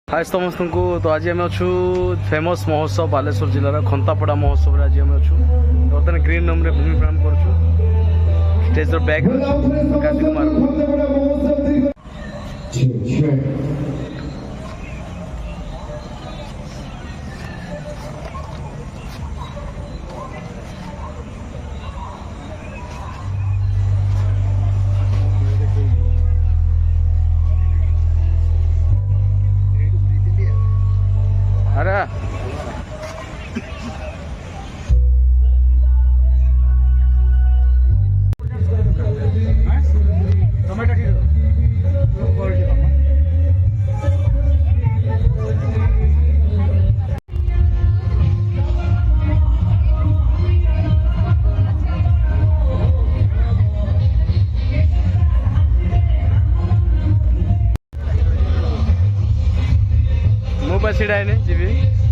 हाय समस्त को तो आज आम अच्छु फेमस महोत्सव बालेश्वर जिलार खंतापड़ा महोत्सव आज आम अच्छु बर्तमान ग्रीन रूम रे भूमि प्रणाम करूँ स्टेज बैक प्रकाश कुमार अरे ମୁଁ ବା ଛିଡ଼ା ହେଇନି ଯିବି।